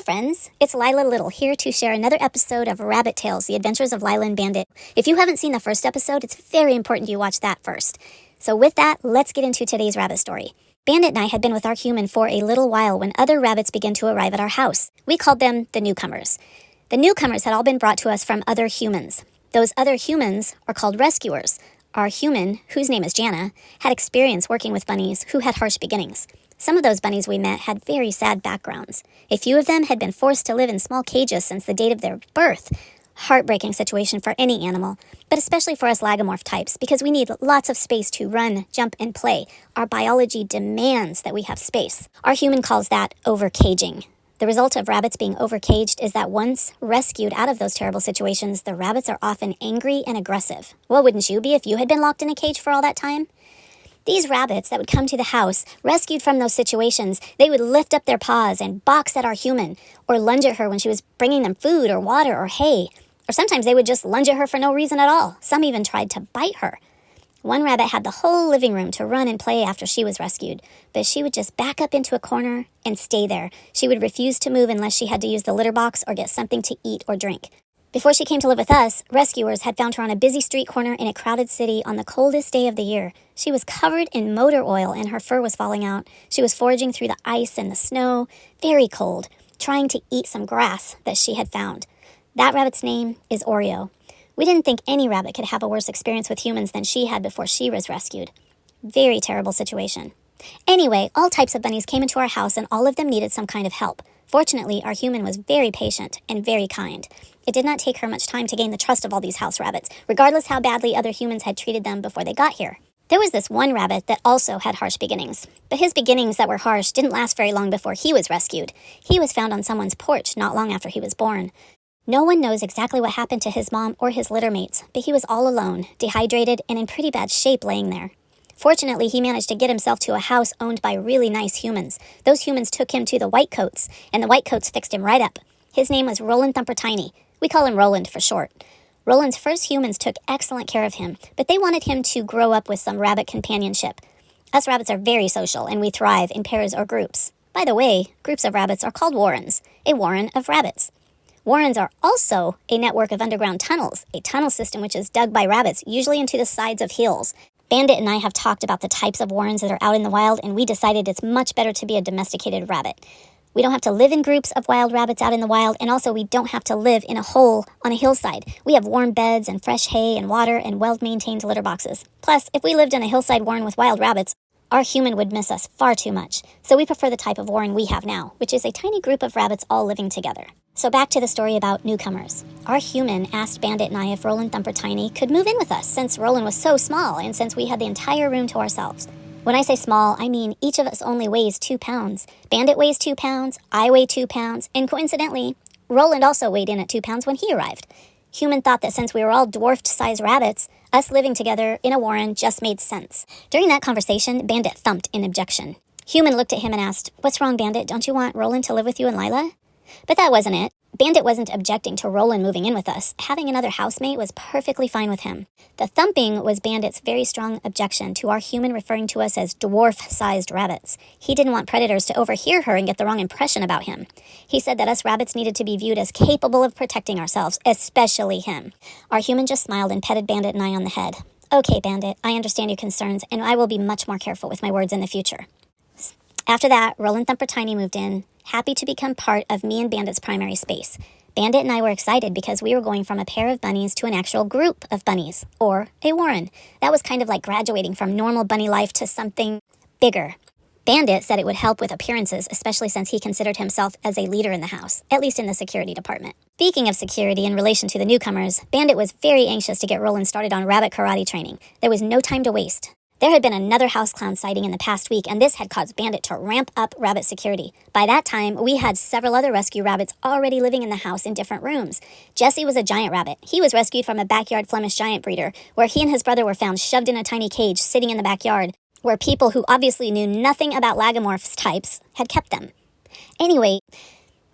friends, it's Lila Little here to share another episode of Rabbittails, The Adventures of Lila and Bandit. If you haven't seen the first episode, it's very important you watch that first. So with that, let's get into today's rabbit story. Bandit and I had been with our human for a little while when other rabbits began to arrive at our house. We called them the newcomers. The newcomers had all been brought to us from other humans. Those other humans are called rescuers. Our human, whose name is Jana, had experience working with bunnies who had harsh beginnings. Some of those bunnies we met had very sad backgrounds. A few of them had been forced to live in small cages since the date of their birth. Heartbreaking situation for any animal, but especially for us lagomorph types, because we need lots of space to run, jump, and play. Our biology demands that we have space. Our human calls that overcaging. The result of rabbits being overcaged is that once rescued out of those terrible situations, the rabbits are often angry and aggressive. Well, wouldn't you be if you had been locked in a cage for all that time? These rabbits that would come to the house, rescued from those situations, they would lift up their paws and box at our human, or lunge at her when she was bringing them food or water or hay. Or sometimes they would just lunge at her for no reason at all. Some even tried to bite her. One rabbit had the whole living room to run and play after she was rescued, but she would just back up into a corner and stay there. She would refuse to move unless she had to use the litter box or get something to eat or drink. Before she came to live with us, rescuers had found her on a busy street corner in a crowded city on the coldest day of the year. She was covered in motor oil and her fur was falling out. She was foraging through the ice and the snow, very cold, trying to eat some grass that she had found. That rabbit's name is Oreo. We didn't think any rabbit could have a worse experience with humans than she had before she was rescued. Very terrible situation. Anyway, all types of bunnies came into our house and all of them needed some kind of help. Fortunately, our human was very patient and very kind. It did not take her much time to gain the trust of all these house rabbits, regardless how badly other humans had treated them before they got here. There was this one rabbit that also had harsh beginnings, but his beginnings that were harsh didn't last very long before he was rescued. He was found on someone's porch not long after he was born. No one knows exactly what happened to his mom or his litter mates, but he was all alone, dehydrated, and in pretty bad shape laying there. Fortunately, he managed to get himself to a house owned by really nice humans. Those humans took him to the Whitecoats, and the Whitecoats fixed him right up. His name was Roland Thumper Tiny. We call him Roland for short. Roland's first humans took excellent care of him, but they wanted him to grow up with some rabbit companionship. Us rabbits are very social, and we thrive in pairs or groups. By the way, groups of rabbits are called warrens, a warren of rabbits. Warrens are also a network of underground tunnels, a tunnel system which is dug by rabbits, usually into the sides of hills. Bandit and I have talked about the types of warrens that are out in the wild, and we decided it's much better to be a domesticated rabbit. We don't have to live in groups of wild rabbits out in the wild, and also we don't have to live in a hole on a hillside. We have warm beds and fresh hay and water and well-maintained litter boxes. Plus, if we lived in a hillside warren with wild rabbits, our human would miss us far too much. So we prefer the type of warren we have now, which is a tiny group of rabbits all living together. So back to the story about newcomers. Our human asked Bandit and I if Roland Thumper Tiny could move in with us, since Roland was so small and since we had the entire room to ourselves. When I say small, I mean each of us only weighs 2 pounds. Bandit weighs 2 pounds, I weigh 2 pounds, and coincidentally, Roland also weighed in at 2 pounds when he arrived. Human thought that since we were all dwarfed-sized rabbits, us living together in a warren just made sense. During that conversation, Bandit thumped in objection. Human looked at him and asked, "What's wrong, Bandit? Don't you want Roland to live with you and Lila?" But that wasn't it. Bandit wasn't objecting to Roland moving in with us. Having another housemate was perfectly fine with him. The thumping was Bandit's very strong objection to our human referring to us as dwarf-sized rabbits. He didn't want predators to overhear her and get the wrong impression about him. He said that us rabbits needed to be viewed as capable of protecting ourselves, especially him. Our human just smiled and petted Bandit and I on the head. "Okay, Bandit, I understand your concerns, and I will be much more careful with my words in the future." After that, Roland Thumper Tiny moved in, happy to become part of me and Bandit's primary space. Bandit and I were excited because we were going from a pair of bunnies to an actual group of bunnies, or a warren. That was kind of like graduating from normal bunny life to something bigger. Bandit said it would help with appearances, especially since he considered himself as a leader in the house, at least in the security department. Speaking of security in relation to the newcomers, Bandit was very anxious to get Roland started on rabbit karate training. There was no time to waste. There had been another house clown sighting in the past week, and this had caused Bandit to ramp up rabbit security. By that time, we had several other rescue rabbits already living in the house in different rooms. Jesse was a giant rabbit. He was rescued from a backyard Flemish giant breeder, where he and his brother were found shoved in a tiny cage sitting in the backyard, where people who obviously knew nothing about lagomorphs types had kept them. Anyway,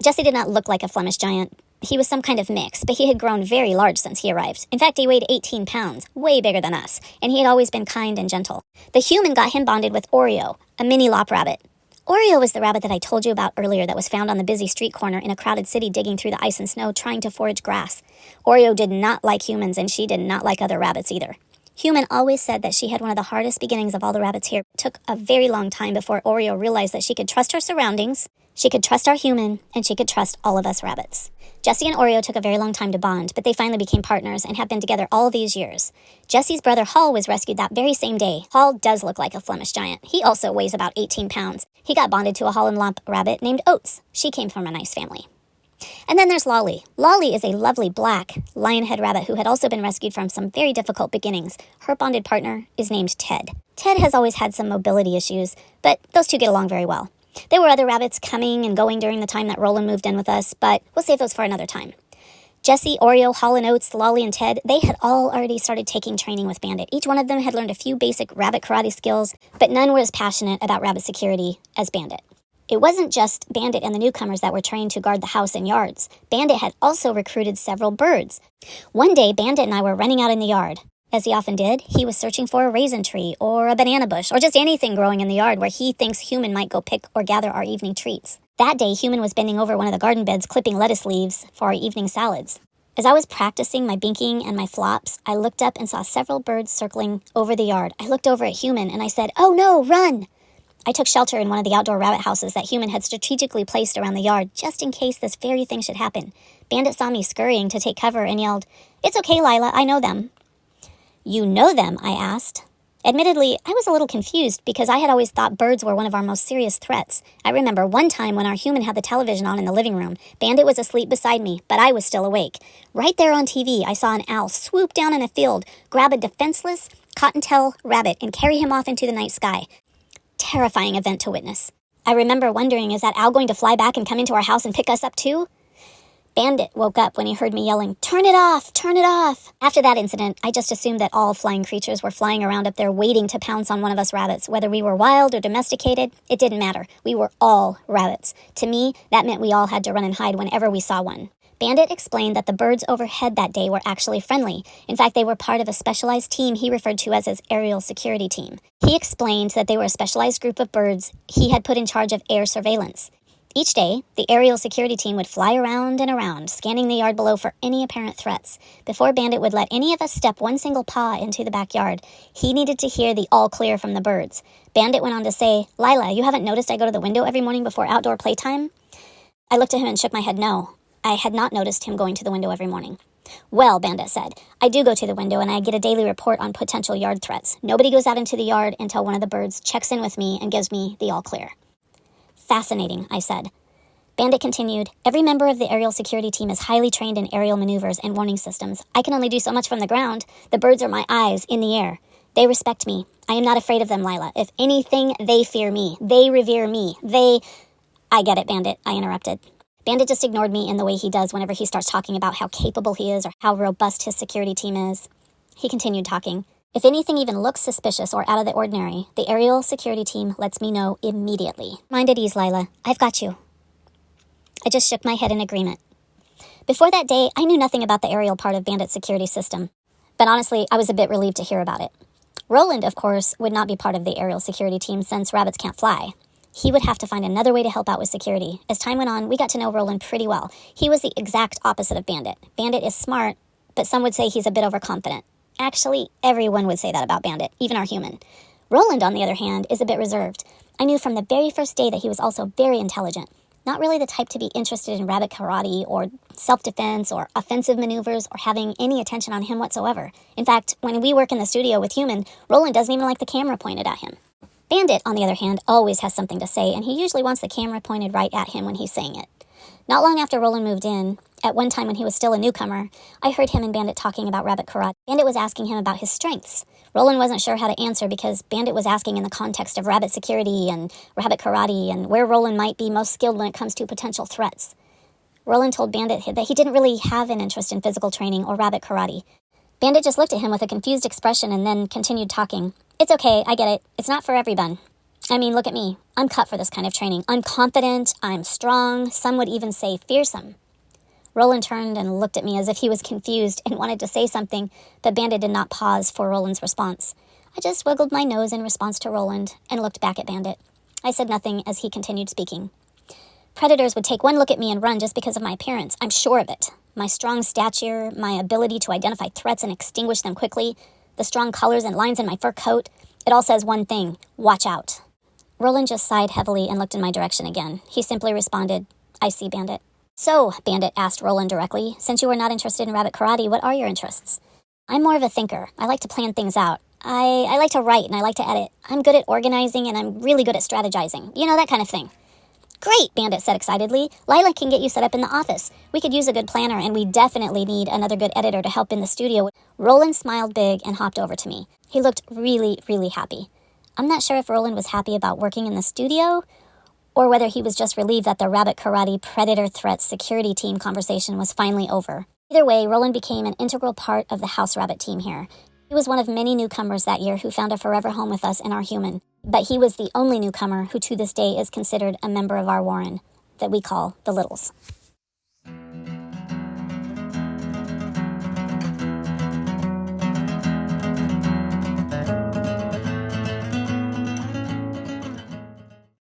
Jesse did not look like a Flemish giant. He was some kind of mix, but he had grown very large since he arrived. In fact, he weighed 18 pounds, way bigger than us, and he had always been kind and gentle. The human got him bonded with Oreo, a mini lop rabbit. Oreo was the rabbit that I told you about earlier that was found on the busy street corner in a crowded city digging through the ice and snow trying to forage grass. Oreo did not like humans, and she did not like other rabbits either. Human always said that she had one of the hardest beginnings of all the rabbits here. It took a very long time before Oreo realized that she could trust her surroundings, she could trust our human, and she could trust all of us rabbits. Jessie and Oreo took a very long time to bond, but they finally became partners and have been together all these years. Jessie's brother Hall was rescued that very same day. Hall does look like a Flemish giant. He also weighs about 18 pounds. He got bonded to a Holland Lop rabbit named Oats. She came from a nice family. And then there's Lolly. Lolly is a lovely black lionhead rabbit who had also been rescued from some very difficult beginnings. Her bonded partner is named Ted. Ted has always had some mobility issues, but those two get along very well. There were other rabbits coming and going during the time that Roland moved in with us, but we'll save those for another time. Jessie, Oreo, Hall and Oats, Lolly, and Ted, they had all already started taking training with Bandit. Each one of them had learned a few basic rabbit karate skills, but none were as passionate about rabbit security as Bandit. It wasn't just Bandit and the newcomers that were trained to guard the house and yards. Bandit had also recruited several birds. One day, Bandit and I were running out in the yard. As he often did, he was searching for a raisin tree or a banana bush or just anything growing in the yard where he thinks Human might go pick or gather our evening treats. That day, Human was bending over one of the garden beds clipping lettuce leaves for our evening salads. As I was practicing my binking and my flops, I looked up and saw several birds circling over the yard. I looked over at Human and I said, "Oh no, run!" I took shelter in one of the outdoor rabbit houses that Human had strategically placed around the yard just in case this very thing should happen. Bandit saw me scurrying to take cover and yelled, "It's okay, Lila, I know them." "You know them?" I asked. Admittedly, I was a little confused because I had always thought birds were one of our most serious threats. I remember one time when our Human had the television on in the living room. Bandit was asleep beside me, but I was still awake. Right there on TV, I saw an owl swoop down in a field, grab a defenseless cottontail rabbit, and carry him off into the night sky. Terrifying event to witness. I remember wondering, is that owl going to fly back and come into our house and pick us up too? Bandit woke up when he heard me yelling, "Turn it off! Turn it off!" After that incident, I just assumed that all flying creatures were flying around up there waiting to pounce on one of us rabbits. Whether we were wild or domesticated, it didn't matter. We were all rabbits. To me, that meant we all had to run and hide whenever we saw one. Bandit explained that the birds overhead that day were actually friendly. In fact, they were part of a specialized team he referred to as his aerial security team. He explained that they were a specialized group of birds he had put in charge of air surveillance. Each day, the aerial security team would fly around and around, scanning the yard below for any apparent threats. Before Bandit would let any of us step one single paw into the backyard, he needed to hear the all clear from the birds. Bandit went on to say, "Lila, you haven't noticed I go to the window every morning before outdoor playtime?" I looked at him and shook my head no. I had not noticed him going to the window every morning. "Well," Bandit said, "I do go to the window and I get a daily report on potential yard threats. Nobody goes out into the yard until one of the birds checks in with me and gives me the all clear." "Fascinating," I said. Bandit continued, "Every member of the aerial security team is highly trained in aerial maneuvers and warning systems. I can only do so much from the ground. The birds are my eyes in the air. They respect me. I am not afraid of them, Lila. If anything, they fear me. They revere me. I get it, Bandit," I interrupted. Bandit just ignored me in the way he does whenever he starts talking about how capable he is or how robust his security team is. He continued talking. "If anything even looks suspicious or out of the ordinary, the aerial security team lets me know immediately. Mind at ease, Lila. I've got you." I just shook my head in agreement. Before that day, I knew nothing about the aerial part of Bandit's security system. But honestly, I was a bit relieved to hear about it. Roland, of course, would not be part of the aerial security team since rabbits can't fly. He would have to find another way to help out with security. As time went on, we got to know Roland pretty well. He was the exact opposite of Bandit. Bandit is smart, but some would say he's a bit overconfident. Actually, everyone would say that about Bandit, even our Human. Roland, on the other hand, is a bit reserved. I knew from the very first day that he was also very intelligent. Not really the type to be interested in rabbit karate or self-defense or offensive maneuvers or having any attention on him whatsoever. In fact, when we work in the studio with Human, Roland doesn't even like the camera pointed at him. Bandit, on the other hand, always has something to say, and he usually wants the camera pointed right at him when he's saying it. Not long after Roland moved in, at one time when he was still a newcomer, I heard him and Bandit talking about rabbit karate. Bandit was asking him about his strengths. Roland wasn't sure how to answer because Bandit was asking in the context of rabbit security and rabbit karate and where Roland might be most skilled when it comes to potential threats. Roland told Bandit that he didn't really have an interest in physical training or rabbit karate. Bandit just looked at him with a confused expression and then continued talking. "It's okay, I get it. It's not for everyone. I mean, look at me. I'm cut for this kind of training. I'm confident, I'm strong, some would even say fearsome." Roland turned and looked at me as if he was confused and wanted to say something, but Bandit did not pause for Roland's response. I just wiggled my nose in response to Roland and looked back at Bandit. I said nothing as he continued speaking. Predators would take one look at me and run just because of my appearance. I'm sure of it. My strong stature, my ability to identify threats and extinguish them quickly, the strong colors and lines in my fur coat, it all says one thing: watch out. Roland just sighed heavily and looked in my direction again. He simply responded, I see, Bandit. So, Bandit asked Roland directly, since you are not interested in rabbit karate, what are your interests? I'm more of a thinker. I like to plan things out. I like to write and I like to edit. I'm good at organizing and I'm really good at strategizing. You know, that kind of thing. Great, Bandit said excitedly. Lila can get you set up in the office. We could use a good planner, and we definitely need another good editor to help in the studio. Roland smiled big and hopped over to me. He looked really, really happy. I'm not sure if Roland was happy about working in the studio, or whether he was just relieved that the rabbit karate predator threat security team conversation was finally over. Either way, Roland became an integral part of the house rabbit team here. He was one of many newcomers that year who found a forever home with us in our human. But he was the only newcomer who to this day is considered a member of our warren, that we call the Littles.